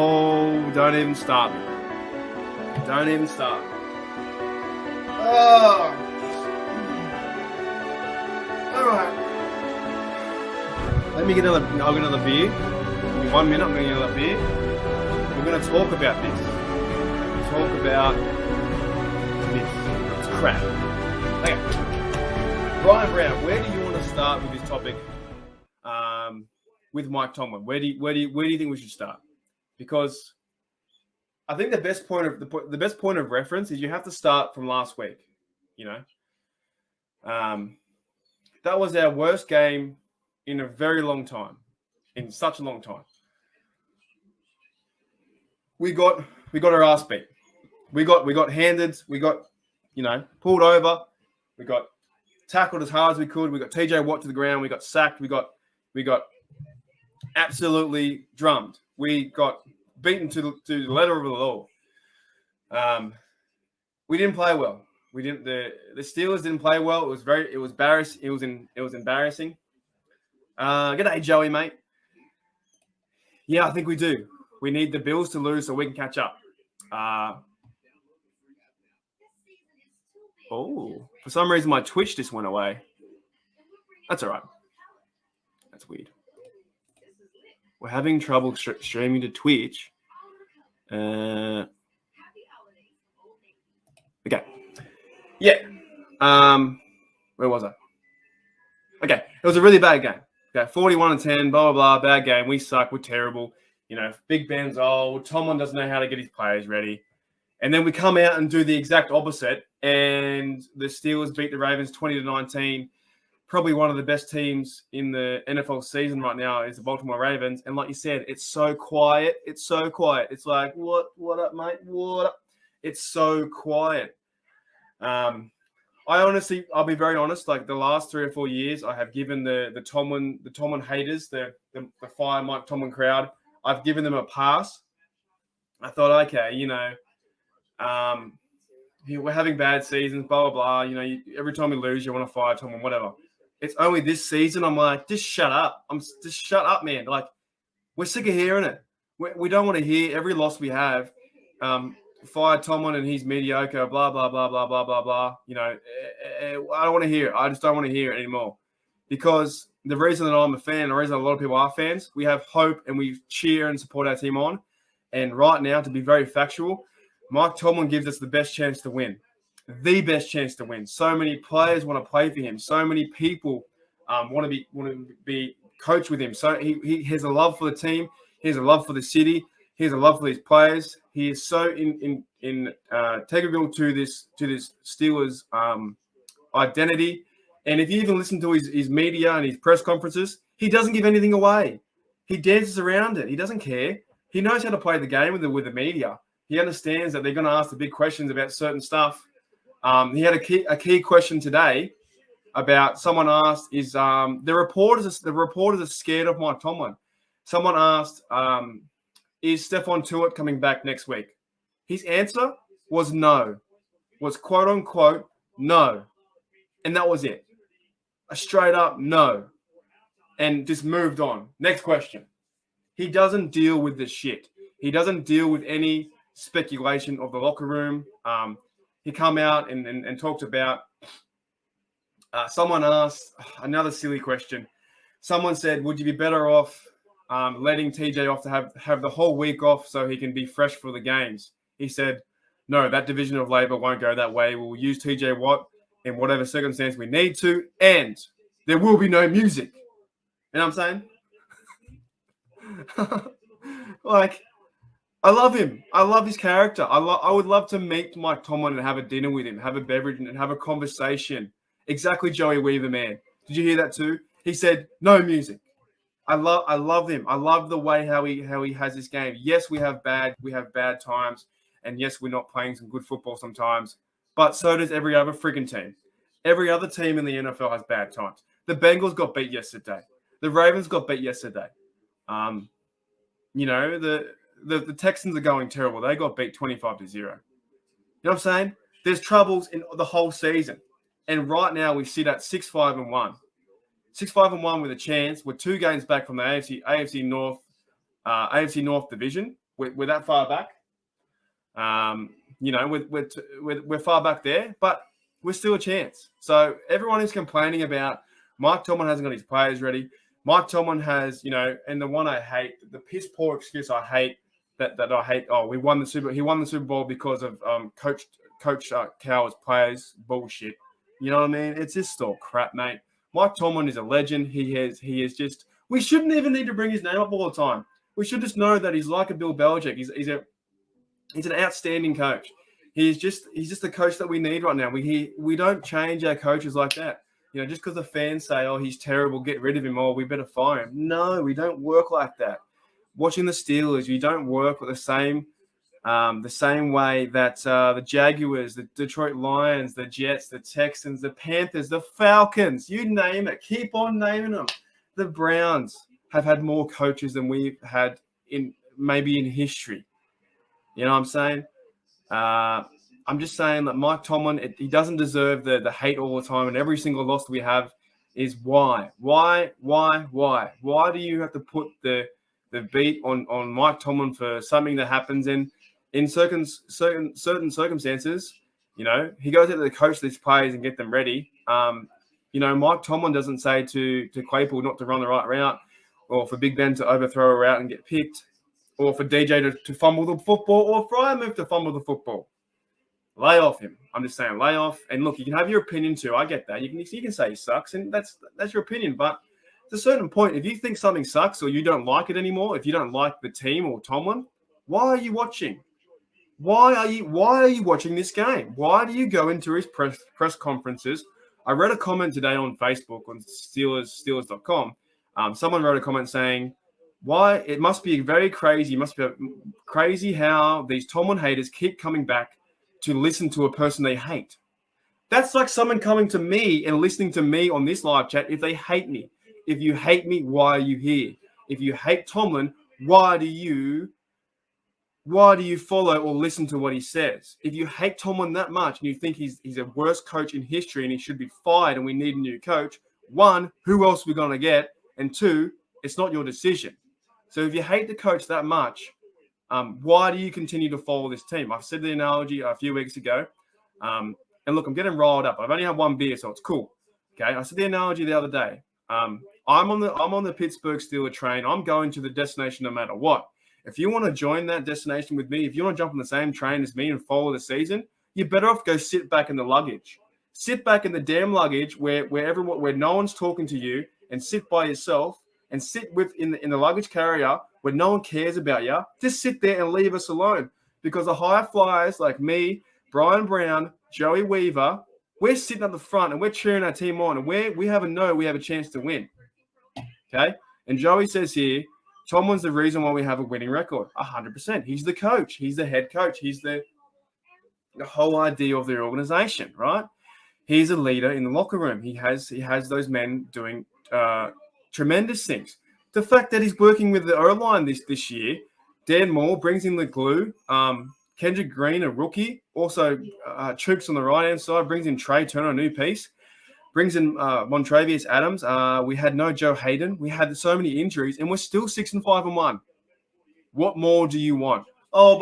Oh, don't even start me. Don't even start. Oh. All right. Let me get another. I'll get another beer. Give me 1 minute. I'm going to get another beer. We're going to talk about this. Talk about this. It's crap. Okay. Brian Brown, where do you want to start with this topic? With Mike Tomlin, where do you think we should start? Because I think the best point of reference is you have to start from last week. You know, that was our worst game in a very long time, in such a long time. We got our ass beat. We got handed. We got pulled over. We got tackled as hard as we could. We got TJ Watt to the ground. We got sacked. We got absolutely drummed. We got beaten to the letter of the law. We didn't play well. We didn't. The Steelers didn't play well. It was embarrassing. It was embarrassing. G'day, Joey, mate. Yeah, I think we do. We need the Bills to lose so we can catch up. For some reason my Twitch just went away. That's all right. That's weird. We're having trouble streaming to Twitch. Okay. Yeah. Where was I? Okay. It was a really bad game. Okay. 41-10, blah, blah, blah. Bad game. We suck. We're terrible. Big Ben's old. Tomlin doesn't know how to get his players ready. And then we come out and do the exact opposite. And the Steelers beat the Ravens 20-19. Probably one of the best teams in the NFL season right now is the Baltimore Ravens. And like you said, it's so quiet. It's so quiet. It's like, what up, mate? What up? It's so quiet. I'll be very honest, like the last 3 or 4 years, I have given the Tomlin haters, the fire Mike Tomlin crowd, I've given them a pass. I thought, okay, we're having bad seasons, blah, blah, blah. Every time we lose, you want to fire Tomlin, whatever. It's only this season I'm like, just shut up. Just shut up, man. Like, we're sick of hearing it. We don't want to hear every loss we have. Fire Tomlin and he's mediocre, blah, blah, blah, blah, blah, blah, blah. I don't want to hear it. I just don't want to hear it anymore. Because the reason that I'm a fan, the reason a lot of people are fans, we have hope and we cheer and support our team on. And right now, to be very factual, Mike Tomlin gives us the best chance to win. The best chance to win. So many players want to play for him. So many people want to be coached with him. So he has a love for the team. He has a love for the city. He has a love for his players. He is so integral to this Steelers identity. And if you even listen to his media and his press conferences, he doesn't give anything away. He dances around it. He doesn't care. He knows how to play the game with the media. He understands that they're going to ask the big questions about certain stuff. He had a key question today about someone asked is the reporters are scared of Mike Tomlin. Someone asked, is Stephon Tuitt coming back next week? His answer was no. Was quote unquote no. And that was it. A straight up no. And just moved on. Next question. He doesn't deal with the shit. He doesn't deal with any speculation of the locker room. He come out and talked about someone asked another silly question. Someone said, would you be better off letting TJ off to have the whole week off so he can be fresh for the games? He said, no, that division of labor won't go that way. We'll use TJ Watt in whatever circumstance we need to, and there will be no music. You know what I'm saying? Like, I love him. I love his character. I would love to meet Mike Tomlin and have a dinner with him, have a beverage and have a conversation. Exactly, Joey Weaver, man. Did you hear that too? He said, no music. I love him. I love the way how he has this game. Yes, we have bad times, and yes, we're not playing some good football sometimes. But so does every other freaking team. Every other team in the NFL has bad times. The Bengals got beat yesterday. The Ravens got beat yesterday. The Texans are going terrible. They got beat 25-0. You know what I'm saying? There's troubles in the whole season. And right now we sit at 6-5-1. 6-5-1 with a chance. We're 2 games back from the AFC North division. we're that far back. We're far back there, but we're still a chance. So everyone is complaining about Mike Tomlin hasn't got his players ready. Mike Tomlin has, and the one I hate, the piss poor excuse I hate that I hate. Oh, he won the Super Bowl because of Coach Cowher's players. Bullshit. You know what I mean? It's just all crap, mate. Mike Tomlin is a legend. He is just. We shouldn't even need to bring his name up all the time. We should just know that he's like a Bill Belichick. He's an outstanding coach. He's just the coach that we need right now. We don't change our coaches like that. Just because the fans say, "Oh, he's terrible, get rid of him," or "We better fire him." No, we don't work like that. Watching the Steelers, you don't work with the same way that the Jaguars, the Detroit Lions, the Jets, the Texans, the Panthers, the Falcons, you name it. Keep on naming them. The Browns have had more coaches than we've had in history. You know what I'm saying? I'm just saying that Mike Tomlin, he doesn't deserve the hate all the time, and every single loss we have is why? Why do you have to put the beat on Mike Tomlin for something that happens in certain circumstances? He goes out to the coach these players and get them ready. Mike Tomlin doesn't say to Claypool not to run the right route, or for Big Ben to overthrow a route and get picked, or for DJ to fumble the football, or Freiermuth to fumble the football. Lay off him. I'm just saying, lay off. And look, you can have your opinion too. I get that. You can say he sucks, and that's your opinion. But at a certain point, if you think something sucks or you don't like it anymore, if you don't like the team or Tomlin, why are you watching? Why are you watching this game? Why do you go into his press conferences? I read a comment today on Facebook on Steelers.com. Someone wrote a comment saying, "Why it must be very crazy. It must be crazy how these Tomlin haters keep coming back to listen to a person they hate." That's like someone coming to me and listening to me on this live chat if they hate me. If you hate me, why are you here? If you hate Tomlin, why do you follow or listen to what he says? If you hate Tomlin that much and you think he's a worst coach in history and he should be fired and we need a new coach, one, who else are we going to get? And two, it's not your decision. So if you hate the coach that much, why do you continue to follow this team? I've said the analogy a few weeks ago. And look, I'm getting riled up. I've only had one beer, so it's cool. Okay. I said the analogy the other day. I'm on the Pittsburgh Steelers train. I'm going to the destination no matter what. If you want to join that destination with me, if you want to jump on the same train as me and follow the season, you're better off go sit back in the luggage. Sit back in the damn luggage where no one's talking to you, and sit by yourself and sit in the luggage carrier where no one cares about you. Just sit there and leave us alone. Because the high flyers like me, Brian Brown, Joey Weaver, we're sitting at the front and we're cheering our team on, and we have a chance to win. Okay? And Joey says here, Tomlin's the reason why we have a winning record. 100%. He's the coach. He's the head coach. He's the whole idea of their organization, right? He's a leader in the locker room. He has those men doing tremendous things. The fact that he's working with the O-line this year, Dan Moore brings in the glue. Kendrick Green, a rookie, also Chooks on the right-hand side, brings in Trey Turner, a new piece. Brings in Montravius Adams. We had no Joe Hayden. We had so many injuries, and we're still 6-5-1. What more do you want? Oh,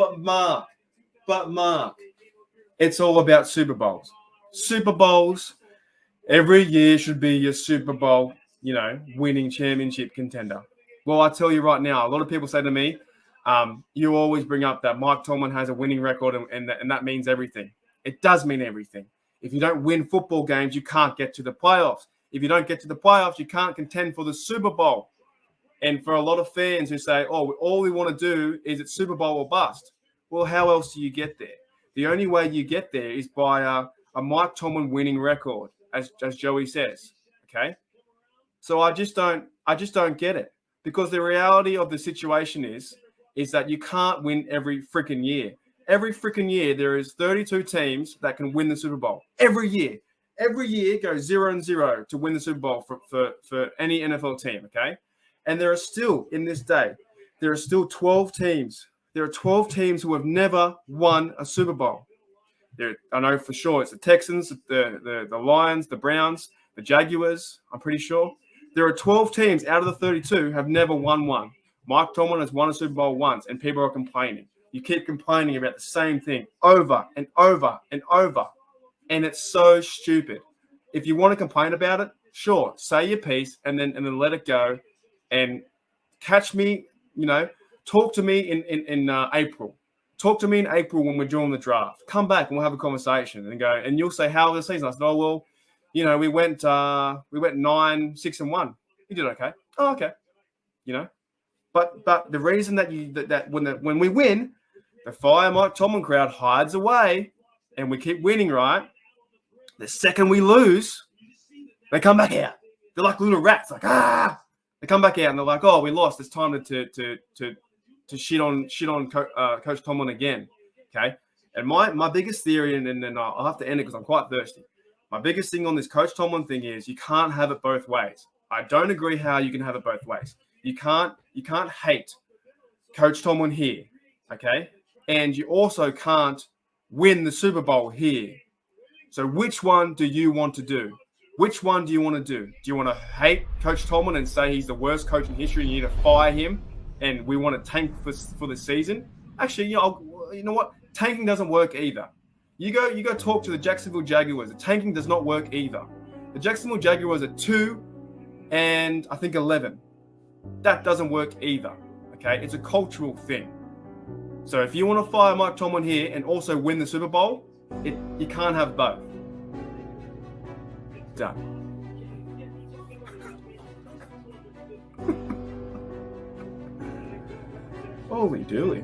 but Mark, it's all about Super Bowls. Super Bowls every year should be your Super Bowl, winning championship contender. Well, I tell you right now, a lot of people say to me, you always bring up that Mike Tomlin has a winning record, and that means everything. It does mean everything. If you don't win football games, you can't get to the playoffs. If you don't get to the playoffs, you can't contend for the Super Bowl. And for a lot of fans who say, "Oh, all we want to do is it's Super Bowl or bust," well, how else do you get there? The only way you get there is by a Mike Tomlin winning record, as Joey says. Okay, so I just don't get it, because the reality of the situation is that you can't win every freaking year. Every freaking year, there is 32 teams that can win the Super Bowl. Every year goes 0-0 to win the Super Bowl for any NFL team, okay? And there are still, in this day, there are still 12 teams. There are 12 teams who have never won a Super Bowl. I know for sure it's the Texans, the Lions, the Browns, the Jaguars, I'm pretty sure. There are 12 teams out of the 32 have never won one. Mike Tomlin has won a Super Bowl once, and people are complaining. You keep complaining about the same thing over and over and over. And it's so stupid. If you want to complain about it, sure, say your piece and then let it go. And catch me, talk to me in April. Talk to me in April when we're doing the draft. Come back and we'll have a conversation and go. And you'll say, how was the season? I said, oh, well, we went 9-6-1. You did okay. Oh, okay. But the reason that when we win, the Fire Mike Tomlin crowd hides away and we keep winning, right? The second we lose, they come back out. They're like little rats, like, ah! They come back out and they're like, oh, we lost. It's time to shit on Coach Tomlin again, okay? And my biggest theory, and then I'll have to end it because I'm quite thirsty. My biggest thing on this Coach Tomlin thing is you can't have it both ways. I don't agree how you can have it both ways. You can't hate Coach Tomlin here, okay? And you also can't win the Super Bowl here. So which one do you want to do? Which one do you want to do? Do you want to hate Coach Tomlin and say he's the worst coach in history and you need to fire him and we want to tank for the season? Actually, you know what? Tanking doesn't work either. You go talk to the Jacksonville Jaguars. The tanking does not work either. The Jacksonville Jaguars are 2 and I think 11. That doesn't work either. Okay, it's a cultural thing. So if you want to fire Mike Tomlin here and also win the Super Bowl, you can't have both. Done. Holy dooly.